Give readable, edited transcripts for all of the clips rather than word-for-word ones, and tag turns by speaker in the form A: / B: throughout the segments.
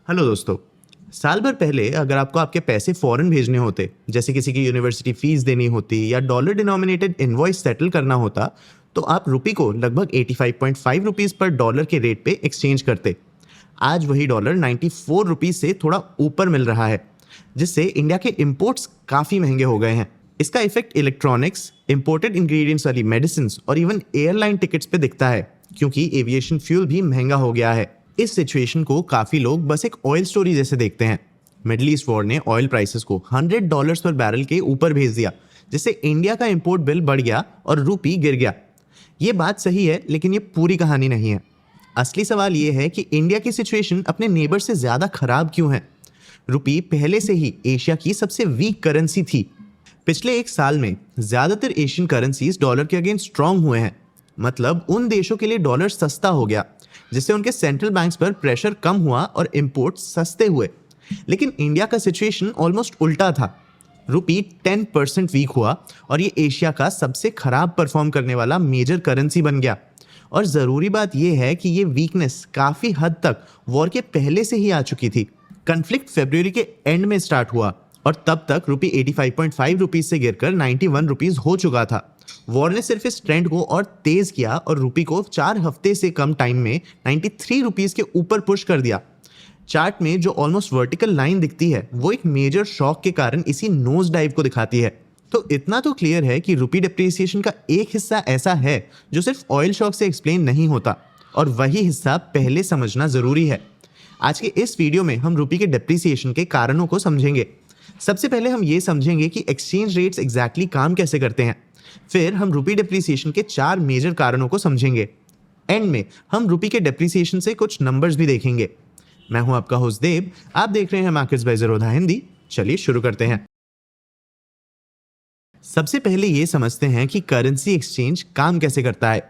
A: Hello दोस्तों। साल भर पहले अगर आपको आपके पैसे फॉरेन भेजने होते, जैसे किसी की यूनिवर्सिटी फीस देनी होती या डॉलर डिनोमिनेटेड इनवॉइस सेटल करना होता, तो आप रुपी को लगभग 85.5 रुपीस पर डॉलर के रेट पे एक्सचेंज करते। आज वही डॉलर 94 रुपीस से थोड़ा ऊपर मिल रहा है, जिससे इंडिया के इंपोर्ट्स काफ़ी महंगे हो गए हैं। इसका इफेक्ट इलेक्ट्रॉनिक्स, इंपोर्टेड इंग्रेडिएंट्स वाली मेडिसिन और इवन एयरलाइन टिकट्स पे दिखता है, क्योंकि एविएशन फ्यूल भी महंगा हो गया है। इस सिचुएशन को काफ़ी लोग बस एक ऑयल स्टोरी जैसे देखते हैं। मिडल ईस्ट वॉर ने ऑयल प्राइसेस को $100 पर बैरल के ऊपर भेज दिया, जिससे इंडिया का इंपोर्ट बिल बढ़ गया और रूपी गिर गया। ये बात सही है, लेकिन ये पूरी कहानी नहीं है। असली सवाल ये है कि इंडिया की सिचुएशन अपने नेबर से ज़्यादा खराब क्यों है। रुपी पहले से ही एशिया की सबसे वीक करेंसी थी। पिछले एक साल में ज़्यादातर एशियन करेंसीज डॉलर के अगेंस्ट स्ट्रांग हुए हैं। मतलब उन देशों के लिए डॉलर सस्ता हो गया, जिससे उनके सेंट्रल बैंक्स पर प्रेशर कम हुआ और इंपोर्ट सस्ते हुए। लेकिन इंडिया का सिचुएशन ऑलमोस्ट उल्टा था। रुपी 10% वीक हुआ और ये एशिया का सबसे खराब परफॉर्म करने वाला मेजर करेंसी बन गया। और ज़रूरी बात यह है कि ये वीकनेस काफ़ी हद तक वॉर के पहले से ही आ चुकी थी। कन्फ्लिक्ट फरवरी के एंड में स्टार्ट हुआ और तब तक रुपी 85.5 रुपीज से गिरकर 91 रुपीज हो चुका था। वॉर ने सिर्फ इस ट्रेंड को और तेज किया और रुपी को 4 हफ्ते से कम टाइम में 93 रुपीज के ऊपर पुश कर दिया। चार्ट में जो ऑलमोस्ट वर्टिकल लाइन दिखती है, वो एक मेजर शॉक के कारण इसी नोज डाइव को दिखाती है। तो इतना तो क्लियर है कि रुपी डिप्रिसिएशन का एक हिस्सा ऐसा है जो सिर्फ ऑयल शॉक से एक्सप्लेन नहीं होता, और वही हिस्सा पहले समझना जरूरी है। आज के इस वीडियो में हम रुपी के डिप्रिसिएशन के कारणों को समझेंगे। सबसे पहले हम ये समझेंगे कि एक्सचेंज रेट्स एग्जैक्टली काम कैसे करते हैं। फिर हम रुपी डिप्रिसिएशन के 4 मेजर कारणों को समझेंगे। एंड में हम रुपी के डिप्रिसिएशन से कुछ नंबर्स भी देखेंगे। मैं हूं आपका होस्ट देव, आप देख रहे हैं मार्केट्स बाय ज़ीरोधा हिंदी। चलिए शुरू करते हैं। सबसे पहले ये समझते हैं कि करेंसी एक्सचेंज काम कैसे करता है।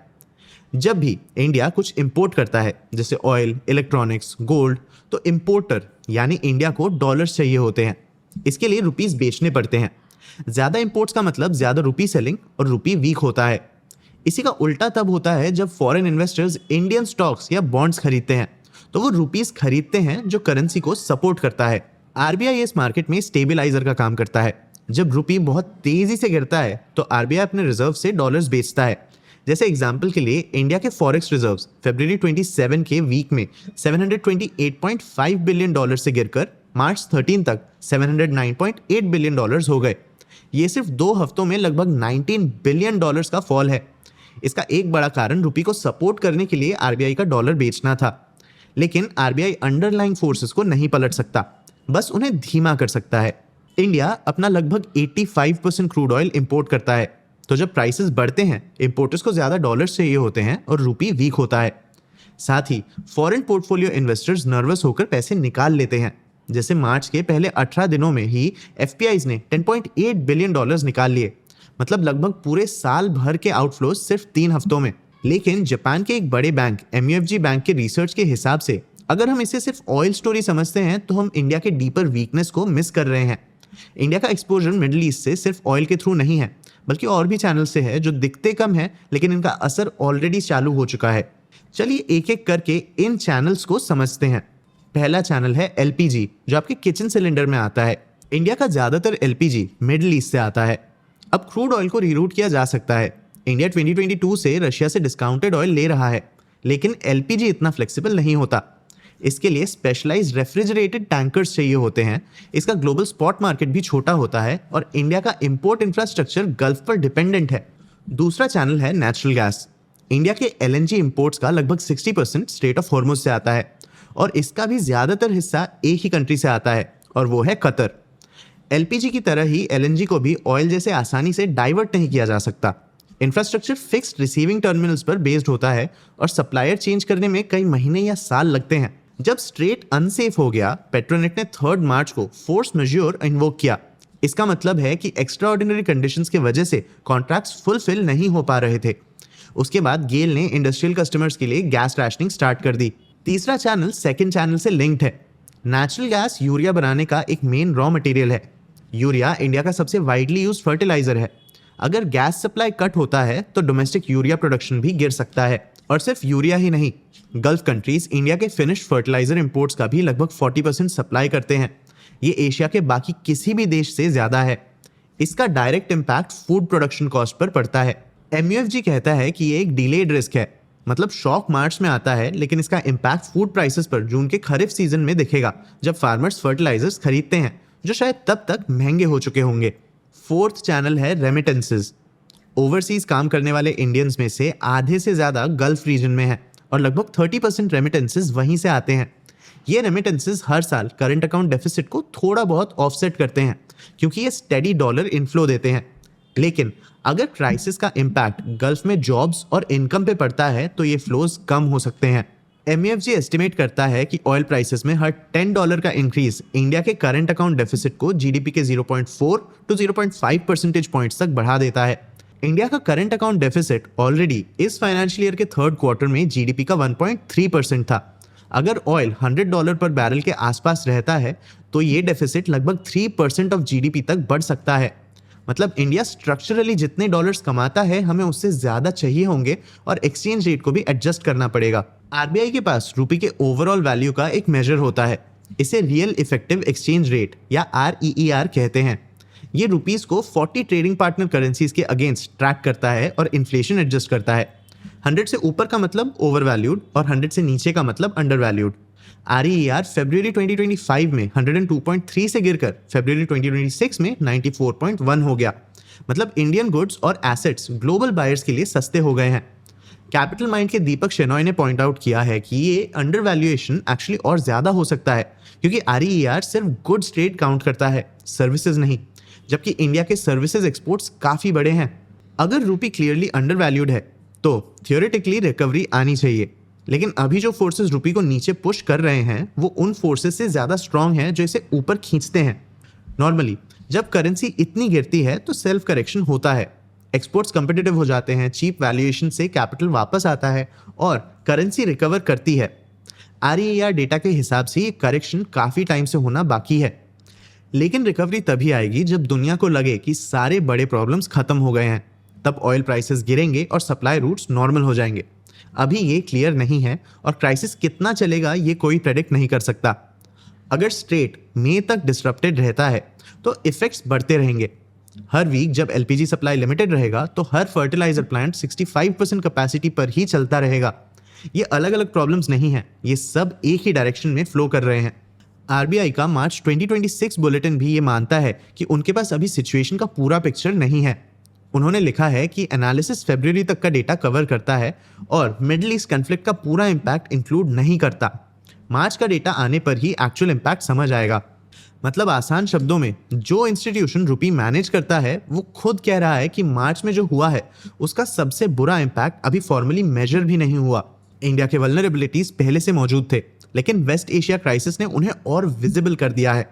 A: जब भी इंडिया कुछ इंपोर्ट करता है, जैसे ऑयल, इलेक्ट्रॉनिक्स, गोल्ड, तो इंपोर्टर यानी इंडिया को डॉलर्स चाहिए होते हैं। इसके लिए रुपीस बेचने पड़ते हैं। ज़्यादा इंपोर्ट्स का मतलब ज़्यादा रुपी सेलिंग और रुपी वीक होता है। इसी का उल्टा तब होता है जब फॉरेन इन्वेस्टर्स इंडियन स्टॉक्स या बॉन्ड्स खरीदते हैं, तो वो रुपीस खरीदते हैं जो करेंसी को सपोर्ट करता है। आरबीआई इस मार्केट में स्टेबलाइजर का काम करता है। जब रुपी बहुत तेजी से गिरता है तो आरबीआई अपने रिजर्व से डॉलर्स बेचता है। जैसे एग्जाम्पल के लिए इंडिया के फॉरेक्स रिजर्व्स फरवरी 27 के वीक में $728.5 बिलियन से गिरकर मार्च 13 तक $709.8 बिलियन हो गए। ये सिर्फ 2 हफ्तों में लगभग $19 बिलियन का फॉल है। इसका एक बड़ा कारण रुपी को सपोर्ट करने के लिए आरबीआई का डॉलर बेचना था। लेकिन आरबीआई अंडरलाइंग फोर्सेस को नहीं पलट सकता, बस उन्हें धीमा कर सकता है। इंडिया अपना लगभग 85% क्रूड ऑयल इंपोर्ट करता है, तो जब प्राइसेस बढ़ते हैं इंपोर्टर्स को ज़्यादा डॉलर्स चाहिए होते हैं और रुपी वीक होता है। साथ ही फॉरेन पोर्टफोलियो इन्वेस्टर्स नर्वस होकर पैसे निकाल लेते हैं। जैसे मार्च के पहले 18 दिनों में ही एफपीआईज ने $10.8 बिलियन निकाल लिए, मतलब लगभग पूरे साल भर के आउटफ्लोज सिर्फ 3 हफ्तों में। लेकिन जापान के एक बड़े बैंक एमयूएफजी बैंक के रिसर्च के हिसाब से अगर हम इसे सिर्फ ऑयल स्टोरी समझते हैं तो हम इंडिया के डीपर वीकनेस को मिस कर रहे हैं। इंडिया का एक्सपोजर मिडिल ईस्ट से सिर्फ ऑयल के थ्रू नहीं है, बल्कि और भी चैनल से है जो दिखते कम है, लेकिन इनका असर ऑलरेडी चालू हो चुका है। चलिए एक एक करके इन चैनल्स को समझते हैं। पहला चैनल है एलपीजी, जो आपके किचन सिलेंडर में आता है। इंडिया का ज़्यादातर एलपीजी मिडिल ईस्ट से आता है। अब क्रूड ऑयल को रीरूट किया जा सकता है। इंडिया 2022 से रशिया से डिस्काउंटेड ऑयल ले रहा है, लेकिन एलपीजी इतना फ्लेक्सिबल नहीं होता। इसके लिए स्पेशलाइज्ड रेफ्रिजरेटेड टैंकर्स चाहिए होते हैं। इसका ग्लोबल स्पॉट मार्केट भी छोटा होता है और इंडिया का इंपोर्ट इंफ्रास्ट्रक्चर गल्फ पर डिपेंडेंट है। दूसरा चैनल है नेचुरल गैस। इंडिया के एलएनजी इंपोर्ट्स का लगभग 60% स्ट्रेट ऑफ हॉर्मुज से आता है, और इसका भी ज़्यादातर हिस्सा एक ही कंट्री से आता है, और वो है कतर। एलपीजी की तरह ही एलएनजी को भी ऑयल जैसे आसानी से डाइवर्ट नहीं किया जा सकता। इंफ्रास्ट्रक्चर फिक्स्ड रिसीविंग टर्मिनल्स पर बेस्ड होता है और सप्लायर चेंज करने में कई महीने या साल लगते हैं। जब स्ट्रेट अनसेफ हो गया, पेट्रोनेट ने 3 मार्च को फोर्स मेज्योर इन्वोक किया। इसका मतलब है कि एक्स्ट्रा ऑर्डिनरी कंडीशंस की वजह से कॉन्ट्रैक्ट्स फुलफिल नहीं हो पा रहे थे। उसके बाद गेल ने इंडस्ट्रियल कस्टमर्स के लिए गैस रैशनिंग स्टार्ट कर दी। तीसरा चैनल सेकंड चैनल से लिंक्ड है। नेचुरल गैस यूरिया बनाने का एक मेन रॉ मटेरियल है। यूरिया इंडिया का सबसे वाइडली यूज्ड फर्टिलाइजर है। अगर गैस सप्लाई कट होता है तो डोमेस्टिक यूरिया प्रोडक्शन भी गिर सकता है, और सिर्फ यूरिया ही नहीं, गल्फ कंट्रीज इंडिया के फिनिश्ड फर्टिलाइजर इंपोर्ट्स का भी लगभग 40% सप्लाई करते हैं। ये एशिया के बाकी किसी भी देश से ज्यादा है। इसका direct impact food production cost per पड़ता है। MUFG कहता है कि ये एक डिलेड रिस्क है, मतलब शॉक मार्च में आता है, लेकिन इसका इम्पैक्ट फूड प्राइसेस पर जून के खरीफ सीजन में दिखेगा, जब फार्मर्स फर्टिलाइजर्स खरीदते हैं, जो शायद तब तक महंगे हो चुके होंगे। फोर्थ चैनल है रेमिटेंसेस। ओवरसीज काम करने वाले इंडियंस में से आधे से ज्यादा गल्फ रीजन में है और लगभग 30% रेमिटेंसेस वहीं से आते हैं। ये रेमिटेंसेस हर साल करंट अकाउंट डेफिसिट को थोड़ा बहुत ऑफसेट करते हैं, क्योंकि ये स्टेडी डॉलर इनफ्लो देते हैं। लेकिन अगर क्राइसिस का इम्पैक्ट गल्फ में जॉब्स और इनकम पे पड़ता है तो ये फ्लोज कम हो सकते हैं। MUFG एस्टिमेट करता है कि ऑयल प्राइसेस में हर $10 का इंक्रीज इंडिया के करंट अकाउंट डेफिसिट को GDP के 0.4 to 0.5 परसेंटेज पॉइंट्स तक बढ़ा देता है। इंडिया का करंट अकाउंट डेफिसिट ऑलरेडी इस फाइनेंशियल ईयर के थर्ड क्वार्टर में GDP का 1.3% था। अगर ऑयल $100 पर बैरल के आसपास रहता है तो ये डेफिसिट लगभग 3% ऑफ GDP तक बढ़ सकता है। मतलब इंडिया स्ट्रक्चरली जितने डॉलर्स कमाता है हमें उससे ज्यादा चाहिए होंगे और एक्सचेंज रेट को भी एडजस्ट करना पड़ेगा। RBI के पास रुपये के ओवरऑल वैल्यू का एक मेजर होता है, इसे रियल इफेक्टिव एक्सचेंज रेट या REER कहते हैं। ये रुपीस को 40 ट्रेडिंग पार्टनर करेंसीज के अगेंस्ट ट्रैक करता है और इन्फ्लेशन एडजस्ट करता है। 100 से ऊपर का मतलब ओवर वैल्यूड और 100 से नीचे का मतलब अंडर वैल्यूड। REER फरवरी 2025 में 102.3 से गिरकर फरवरी 2026 में 94.1 हो गया। मतलब इंडियन गुड्स और एसेट्स ग्लोबल बायर्स के लिए सस्ते हो गए हैं। कैपिटल माइंड के दीपक शेनॉय ने पॉइंट आउट किया है कि ये अंडर वैल्यूएशन एक्चुअली और ज्यादा हो सकता है, क्योंकि REER सिर्फ गुड्स ट्रेड काउंट करता है, सर्विसेज नहीं, जबकि इंडिया के सर्विसेज एक्सपोर्ट्स काफी बड़े हैं। अगर रूपी क्लियरली अंडर वैल्यूड है तो थियोरेटिकली रिकवरी आनी चाहिए, लेकिन अभी जो फोर्सेस रूपी को नीचे पुश कर रहे हैं वो उन फोर्सेस से ज्यादा स्ट्रांग हैं जो इसे ऊपर खींचते हैं। नॉर्मली जब करेंसी इतनी गिरती है तो सेल्फ करेक्शन होता है, एक्सपोर्ट्स कंपिटिटिव हो जाते हैं, चीप वैल्यूएशन से कैपिटल वापस आता है और करेंसी रिकवर करती है। REER डेटा के हिसाब से ये करेक्शन काफी टाइम से होना बाकी है, लेकिन रिकवरी तभी आएगी जब दुनिया को लगे कि सारे बड़े प्रॉब्लम्स खत्म हो गए हैं। तब ऑयल प्राइसेस गिरेंगे और सप्लाई रूट्स नॉर्मल हो जाएंगे। अभी ये क्लियर नहीं है और क्राइसिस कितना चलेगा ये कोई प्रेडिक्ट नहीं कर सकता। अगर स्ट्रेट मई तक डिसरप्टेड रहता है तो इफेक्ट्स बढ़ते रहेंगे। हर वीक जब LPG सप्लाई लिमिटेड रहेगा तो हर फर्टिलाइजर प्लांट 65% कैपेसिटी पर ही चलता रहेगा। ये अलग अलग प्रॉब्लम्स नहीं हैं, ये सब एक ही डायरेक्शन में फ्लो कर रहे हैं। RBI का मार्च 2026 बुलेटिन भी ये मानता है कि उनके पास अभी सिचुएशन का पूरा पिक्चर नहीं है। उन्होंने लिखा है कि एनालिसिस फरवरी तक का डेटा कवर करता है और मिडिल ईस्ट कॉन्फ्लिक्ट का पूरा इंपैक्ट इंक्लूड नहीं करता। मार्च का डेटा आने पर ही एक्चुअल इंपैक्ट समझ आएगा। मतलब आसान शब्दों में, जो इंस्टीट्यूशन रुपी मैनेज करता है वो खुद कह रहा है कि मार्च में जो हुआ है उसका सबसे बुरा इंपैक्ट अभी फॉर्मली मेजर भी नहीं हुआ। इंडिया के वल्नरेबिलिटीज पहले से मौजूद थे, लेकिन वेस्ट एशिया क्राइसिस ने उन्हें और विजिबल कर दिया है।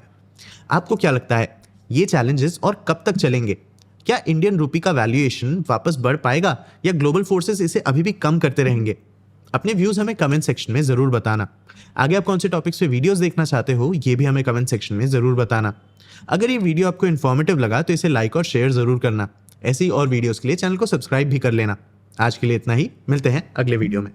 A: आपको क्या लगता है, ये चैलेंजेस और कब तक चलेंगे? क्या इंडियन रूपी का वैल्यूएशन वापस बढ़ पाएगा या ग्लोबल फोर्सेस इसे अभी भी कम करते रहेंगे? अपने व्यूज हमें कमेंट सेक्शन में जरूर बताना। आगे आप कौन से टॉपिक्स पे वीडियोस देखना चाहते हो ये भी हमें कमेंट सेक्शन में जरूर बताना। अगर ये वीडियो आपको इन्फॉर्मेटिव लगा तो इसे लाइक और शेयर जरूर करना। ऐसी और वीडियोस के लिए चैनल को सब्सक्राइब भी कर लेना। आज के लिए इतना ही, मिलते हैं अगले वीडियो में।